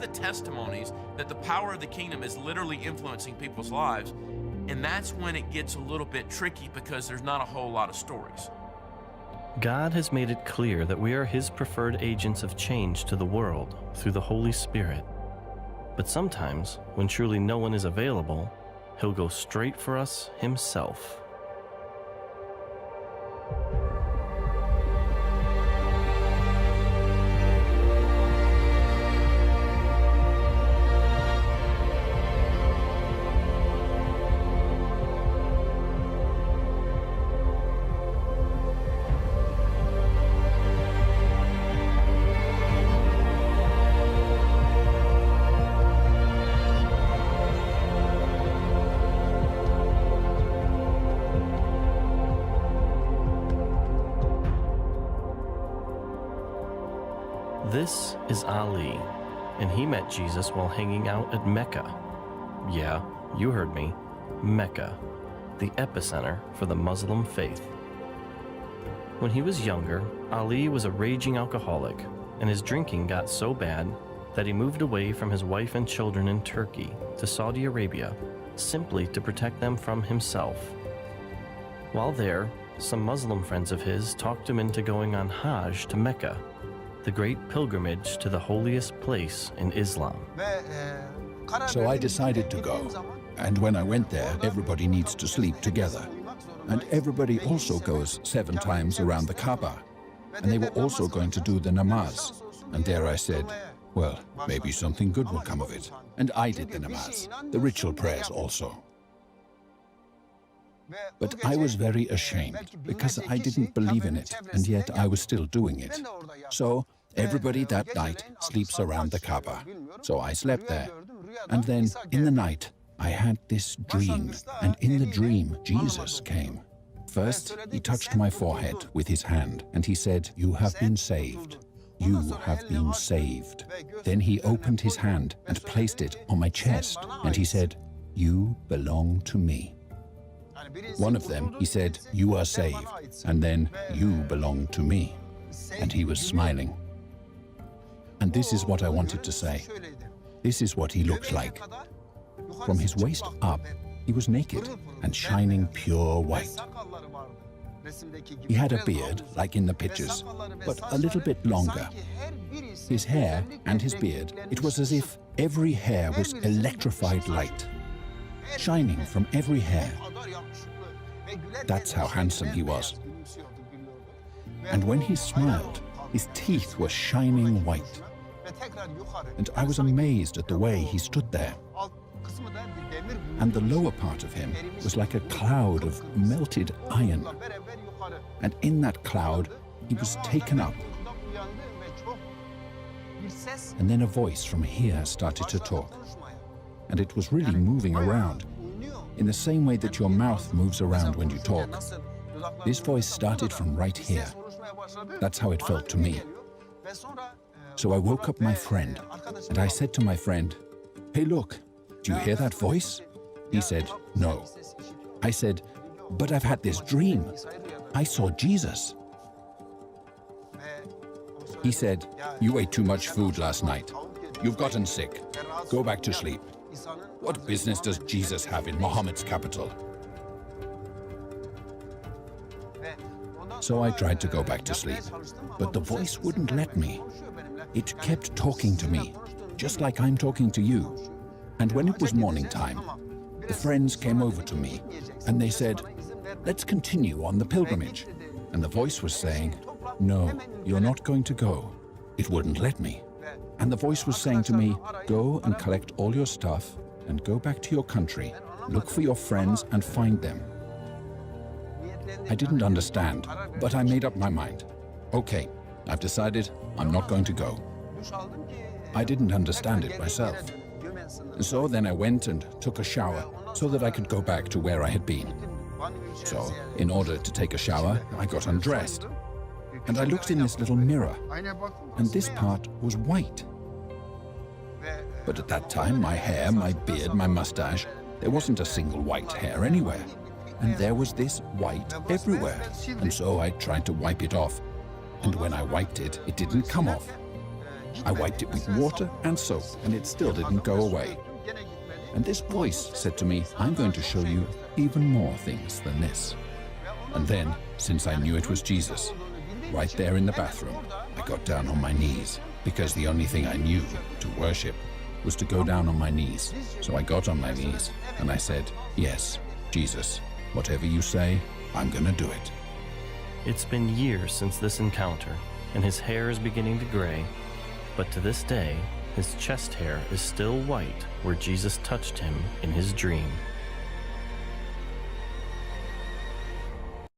the testimonies that the power of the kingdom is literally influencing people's lives. And that's when it gets a little bit tricky because there's not a whole lot of stories. God has made it clear that we are His preferred agents of change to the world through the Holy Spirit. But sometimes, when truly no one is available, He'll go straight for us Himself. This is Ali, and he met Jesus while hanging out at Mecca. Yeah, you heard me, Mecca, the epicenter for the Muslim faith. When he was younger, Ali was a raging alcoholic, and his drinking got so bad that he moved away from his wife and children in Turkey to Saudi Arabia, simply to protect them from himself. While there, some Muslim friends of his talked him into going on Hajj to Mecca, the great pilgrimage to the holiest place in Islam. So I decided to go. And when I went there, everybody needs to sleep together. And everybody also goes 7 times around the Kaaba. And they were also going to do the namaz. And there I said, well, maybe something good will come of it. And I did the namaz, the ritual prayers also. But I was very ashamed because I didn't believe in it, and yet I was still doing it. So everybody that night sleeps around the Kaaba. So I slept there. And then in the night, I had this dream, and in the dream, Jesus came. First, he touched my forehead with his hand, and he said, "You have been saved. You have been saved." Then he opened his hand and placed it on my chest, and he said, "You belong to me." One of them, he said, "You are saved," and then, "You belong to me." And he was smiling. And this is what I wanted to say. This is what he looked like. From his waist up, he was naked and shining pure white. He had a beard, like in the pictures, but a little bit longer. His hair and his beard, it was as if every hair was electrified light, shining from every hair. That's how handsome he was. And when he smiled, his teeth were shining white. And I was amazed at the way he stood there. And the lower part of him was like a cloud of melted iron. And in that cloud, he was taken up. And then a voice from here started to talk. And it was really moving around, in the same way that your mouth moves around when you talk. This voice started from right here. That's how it felt to me. So I woke up my friend, and I said to my friend, "Hey, look, do you hear that voice?" He said, "No." I said, "But I've had this dream. I saw Jesus." He said, "You ate too much food last night. You've gotten sick. Go back to sleep. What business does Jesus have in Muhammad's capital?" So I tried to go back to sleep, but the voice wouldn't let me. It kept talking to me, just like I'm talking to you. And when it was morning time, the friends came over to me, and they said, "Let's continue on the pilgrimage." And the voice was saying, "No, you're not going to go." It wouldn't let me. And the voice was saying to me, "Go and collect all your stuff and go back to your country. Look for your friends and find them." I didn't understand, but I made up my mind. Okay, I've decided I'm not going to go. I didn't understand it myself. So then I went and took a shower so that I could go back to where I had been. So, in order to take a shower, I got undressed. And I looked in this little mirror, and this part was white. But at that time, my hair, my beard, my mustache, there wasn't a single white hair anywhere. And there was this white everywhere. And so I tried to wipe it off. And when I wiped it, it didn't come off. I wiped it with water and soap, and it still didn't go away. And this voice said to me, I'm going to show you even more things than this. And then, since I knew it was Jesus, right there in the bathroom, I got down on my knees, because the only thing I knew to worship was to go down on my knees. So I got on my knees, and I said, yes, Jesus, whatever you say, I'm gonna do it. It's been years since this encounter, and his hair is beginning to gray, but to this day, his chest hair is still white where Jesus touched him in his dream.